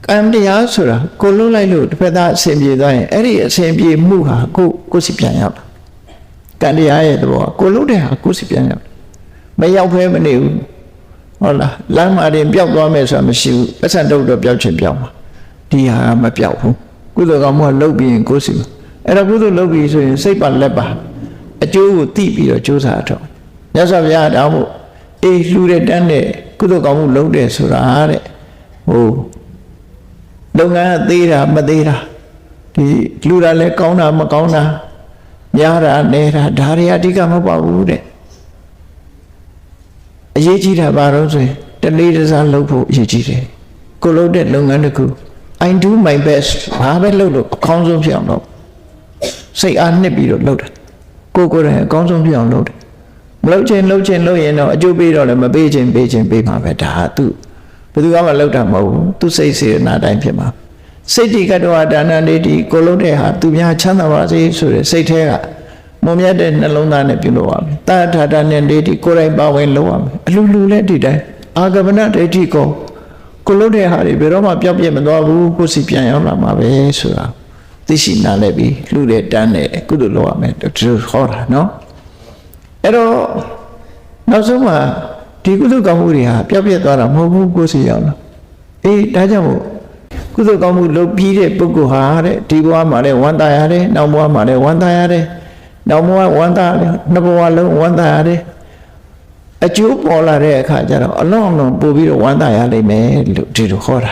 ကံတရားဆိုတာကိုလုံးလိုက်လို့တစ်ဖက်သားအစဉ်ပြေသွားရင်အဲ့ဒီအစဉ်ပြေမှုဟာကိုစီပြန်ရောက်တာကံတရားရဲ့သဘောကိုလုံးတဲ့ဟာကိုစီပြန်ရောက်မရောက်ဖဲမနေဘူးဟုတ်လားလမ်းမှာတင်ပျောက်သွားမယ်ဆိုတာမရှိဘူးပတ်စံတော့ပျောက်ချင်ပျောက်မှာဒီဟာမပျောက်ဘူးကုသိုလ်ကောင်းမှုကလုပ်ပြီးရင်ကိုစီအဲ့တော့ကုသိုလ်လုပ်ပြီးဆိုရင်စိတ်ပါလက်ပါအကျိုးကိုသိပြီးတော့ကြိုးစားတော့မြတ်စွာဘုရားတောင်းဖို့အေးလှူတဲ့တန်းတဲ့ကုသိုလ်ကောင်းမှုလုပ်တယ်ဆိုတာတဲ့ဟိုလုပ်ငန်းသေးတာမသေးတာဒီလှူတာလဲကောင်းတာမကောင်းတာများတာနေတာဒါတွေအဓိကမဟုတ်ပါဘူးတဲ့အရေးကြီးတာဘာလို့ဆိုရင်တလေးတစားလုပ်ဖို့အရေးကြီးတယ်ကိုလုပ်တဲ့လုပ်ငန်းတစ်ခု I do my best ဘာပဲလုပ်လို့အကောင်းဆုံးဖြစ်အောင်လုပ်စိတ်အားနှစ်ပြီးတော့လုပ်တယ်ကိုယ်တိုင်အကောင်းဆုံးဖြစ်အောင်လုပ်တယ်မလုပ်ရင်တော့အကျိုးပေးတော့လည်းမပေးခြင်းပေးမှာပဲဒါသူဘယ်သူမှလုပ်တာမဟုတ်ဘူးသူစိတ်စေနာတိုင်းဖြစ်မှာစိတ်တိကတောဒါနနေတိကိုလုံးတဲ့ဟာသူများချမ်းသာပါစေဆိုတဲ့စိတ်ထဲကမုံမြတ်တဲ့နှလုံးသားနဲ့ပြုလုပ်ရမယ်တာထာတာနဲ့နေတိကိုယ်တိုင်ပါဝင်လုပ်ရမယ်အလူလည်းဒီတိုင်းအာဂမနဒိဋ္ဌိကိုလုံးတဲ့ဟာတွေဘယ်တော့မှပျောက်ပြတ်မသွားဘူးကိုယ်စီပြန်ရောက်လာမှာပဲဆိုတာသိရှိနားလည်ပြီးလှူတဲ့တန်းနဲ့ကုသိုလ်လုပ်ရမယ်ဒီလိုဟောတာနော်အဲ့တော့နောက်ဆုံးမှာဒီကုသိုလ်ကောင်းမှုတွေဟာပျောက်ပြတ်သွားတာမဟုတ်ဘူးကိုယ်စီရောက်လာအေးဒါကြောင့်မို့ကုသိုလ်ကောင်းမှုလုပ်ပြီးတဲ့ပုဂ္ဂိုလ်ဟာတဲ့ဒီဘဝမှာလည်းဝမ်းသာရတယ်နောက်ဘဝမှာလည်းဝမ်းသာရတယ်နောက်ဘဝဝမ်းသာတယ်နှစ်ဘဝလုံးဝမ်းသာရတယ်အကျိုးပေါ်လာတဲ့အခါကျတော့အလုံးပို့ပြီးတော့ဝမ်းသာရလိမ့်မယ်လို့ဒီလိုဟောတာ